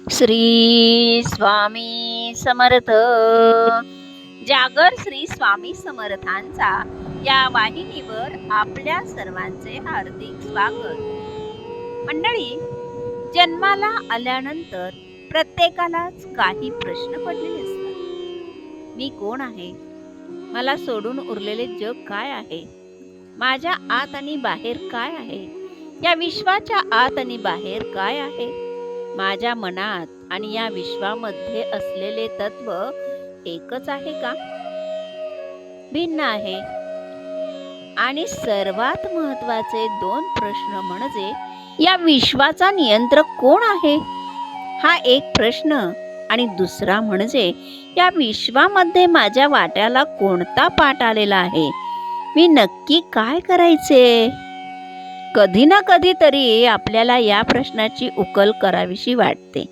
श्री स्वामी समर्थ. जागर श्री स्वामी समर्थांचा या वाहिनीवर आपल्या सर्वांचे हार्दिक स्वागत. मंडळी, जन्माला आल्यानंतर प्रत्येकालाच काही प्रश्न पडलेले असतात. मी कोण आहे? मला सोडून उरलेले जग काय आहे? माझ्या आत आणि बाहेर काय आहे? या विश्वाच्या आत आणि बाहेर काय आहे? माझ्या मनात आणि या विश्वामध्ये असलेले तत्व एकच आहे का? भिन्न आहे? आणि सर्वात महत्त्वाचे दोन प्रश्न म्हणजे या विश्वाचा नियंत्रक कोण आहे, हा एक प्रश्न, आणि दुसरा म्हणजे या विश्वामध्ये माझ्या वाट्याला कोणता पाठ आलेला आहे, मी नक्की काय करायचे? कधी ना कधी तरी आपल्याला या प्रश्नाची उकल करावीशी वाटते,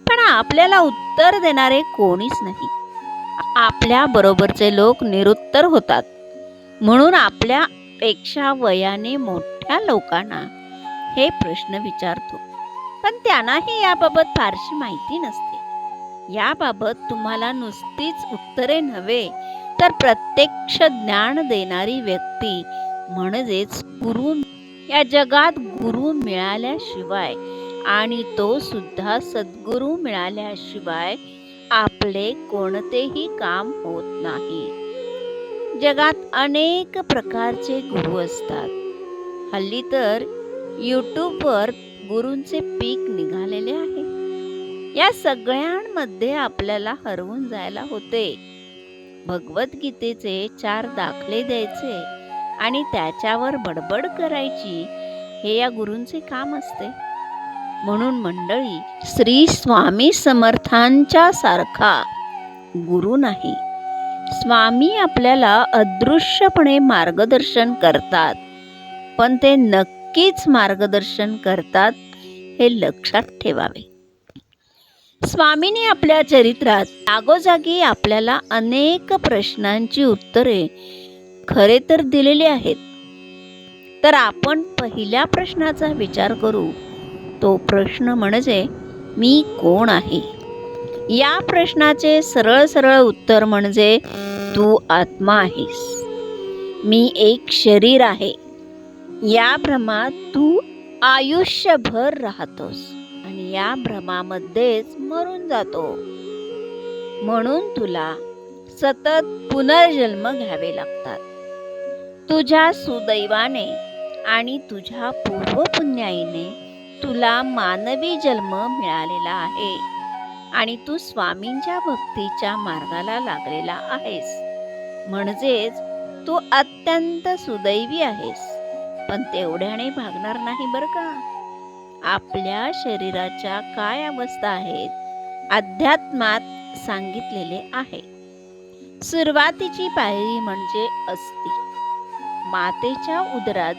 पण आपल्याला उत्तर देणारे कोणीच नाही. आपल्या बरोबरचे लोक निरुत्तर होतात, म्हणून आपल्यापेक्षा वयाने मोठ्या लोकांना हे प्रश्न विचारतो, पण त्यांनाही याबाबत फारशी माहिती नसते. याबाबत तुम्हाला नुसतीच उत्तरे नव्हे, तर प्रत्यक्ष ज्ञान देणारी व्यक्ती म्हणजेच गुरु या जगात गुरु मिळाल्याशिवाय, आणि तो सुद्धा सद्गुरु मिळाल्याशिवाय आपले कोणतेही काम होत नाही. जगात अनेक प्रकारचे गुरु असतात. हल्ली तर यूट्यूबवर गुरूंचे पीक निघालेले आहे. या सगळ्यांमध्ये आपल्याला हरवून जायला होते. भगवद्गीतेचे 4 दाखले द्यायचे आणि त्याच्यावर बडबड करायची, हे या गुरूंचे काम असते. म्हणून मंडळी, श्री स्वामी समर्थांच्या सारखा गुरु नाही. स्वामी आपल्याला अदृश्यपणे मार्गदर्शन करतात, पण ते नक्कीच मार्गदर्शन करतात हे लक्षात ठेवावे. स्वामींनी आपल्या चरित्रात जागोजागी आपल्याला अनेक प्रश्नांची उत्तरे खरे तर दिलेली आहेत. तर आपण पहिल्या प्रश्नाचा विचार करू. तो प्रश्न म्हणजे मी कोण आहे? या प्रश्नाचे सरळ सरळ उत्तर म्हणजे तू आत्मा आहेस. मी एक शरीर आहे. या भ्रमात तू आयुष्यभर राहतोस आणि या भ्रमामध्येच मरून जातो. म्हणून तुला सतत पुनर्जन्म घ्यावे लागतात. तुझ्या सुदैवाने आणि तुझ्या पूर्वपुण्याईने तुला मानवी जन्म मिळालेला आहे आणि तू स्वामींच्या भक्तीच्या मार्गाला लागलेला आहेस. म्हणजेच तू अत्यंत सुदैवी आहेस. पण तेवढ्याने भागणार नाही बरं का. आपल्या शरीराच्या काय अवस्था आहेत, अध्यात्मात सांगितलेले आहे. सुरुवातीची पायरी म्हणजे अस्थि. मातेच्या उदरात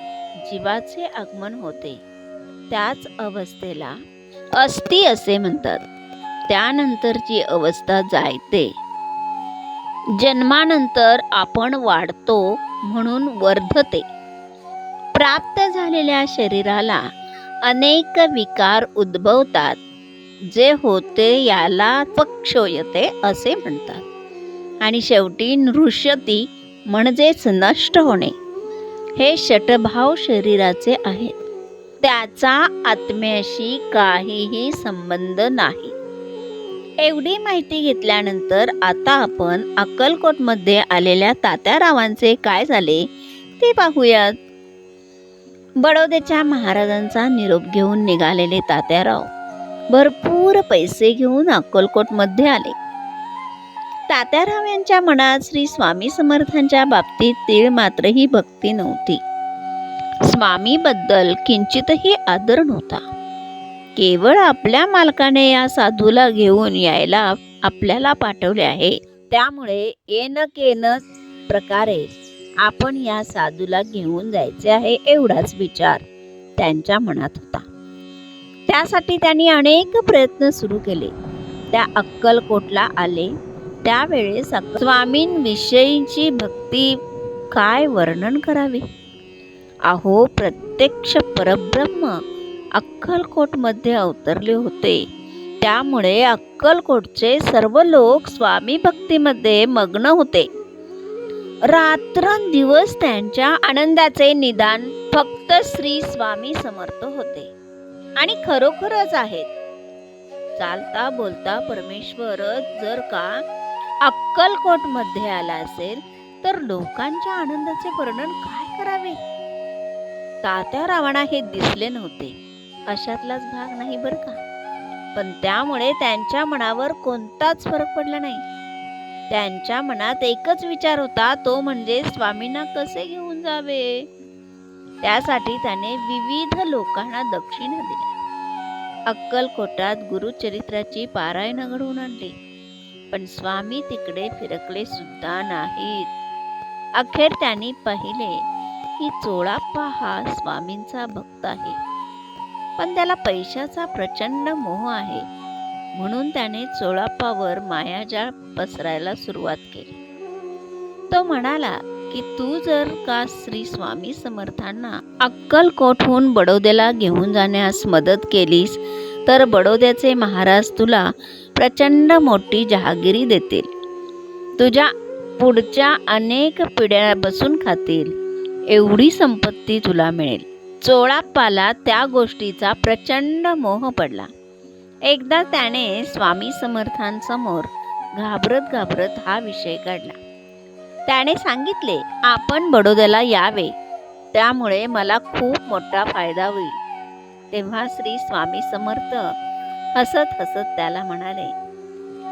जीवाचे आगमन होते, त्याच अवस्थेला अस्थि असे म्हणतात. त्यानंतरची अवस्था जायते. जन्मानंतर आपण वाढतो म्हणून वर्धते. प्राप्त झालेल्या शरीराला अनेक विकार उद्भवतात. जे होते याला पक्षोयते असे म्हणतात. आणि शेवटी नृष्यती म्हणजेच नष्ट होणे. हे षटभाव शरीराचे आहेत. त्याचा आत्म्याशी काहीही संबंध नाही. एवढी माहिती घेतल्यानंतर आता आपण अक्कलकोटमध्ये आलेल्या तात्यारावांचे काय झाले ते पाहूयात. बडोद्याच्या महाराजांचा निरोप घेऊन निघालेले तात्याराव भरपूर पैसे घेऊन अक्कलकोटमध्ये आले. तात्याराव यांच्या मनात श्री स्वामी समर्थांच्या बाबतीत तीळ मात्रही भक्ती नव्हती. स्वामीबद्दल किंचितही आदर नव्हता. केवळ आपल्या मालकाने या साधूला घेऊन यायला आपल्याला पाठवले आहे, त्यामुळे येन प्रकारे आपण या साधूला घेऊन जायचे आहे, एवढाच विचार त्यांच्या मनात होता. त्यासाठी त्यांनी अनेक प्रयत्न सुरू केले. त्या अक्कलकोटला आले त्यावेळेस स्वामींविषयीची भक्ती काय वर्णन करावे. अहो, प्रत्यक्ष परब्रह्म अक्कलकोटमध्ये अवतरले होते. त्यामुळे अक्कलकोटचे सर्व लोक स्वामी भक्तीमध्ये मग्न होते. रात्रंदिवस त्यांच्या आनंदाचे निदान फक्त श्री स्वामी समर्थ होते आणि खरोखरच आहेत. चालता बोलता परमेश्वर जर का अक्कलकोट मध्ये आला असेल तर लोकांच्या आनंदाचे वर्णन काय करावे. तात्या रावणा हे दिसले नव्हते, अशातलाच भाग नाही बर का, पण त्यामुळे त्यांच्या मनावर कोणताच फरक पडला नाही. त्यांच्या मनात एकच विचार होता, तो म्हणजे स्वामींना कसे घेऊन जावे. त्यासाठी त्याने विविध लोकांना दक्षिणा दिल्या. अक्कलकोटात गुरुचरित्राची पारायण घडवून आणली, पण स्वामी तिकडे फिरकले सुद्धा नाहीत. अखेर त्यांनी पाहिले की चोळाप्पा हा स्वामींचा भक्त आहे, पण त्याला पैशाचा प्रचंड मोह आहे. म्हणून त्याने चोळाप्पावर मायाजाळ पसरायला सुरुवात केली. तो म्हणाला की तू जर का श्री स्वामी समर्थांना अक्कलकोटहून बडोद्याला घेऊन जाण्यास मदत केलीस तर बडोद्याचे महाराज तुला प्रचंड मोठी जहागिरी देतील. तुझ्या पुढच्या अनेक पिढ्या बसून खातील एवढी संपत्ती तुला मिळेल. चोळाप्पाला त्या गोष्टीचा प्रचंड मोह पडला. एकदा त्याने स्वामी समर्थांसमोर घाबरत घाबरत हा विषय काढला. त्याने सांगितले, आपण बडोद्याला यावे, त्यामुळे मला खूप मोठा फायदा होईल. तेव्हा श्री स्वामी समर्थ हसत हसत त्याला म्हणाले,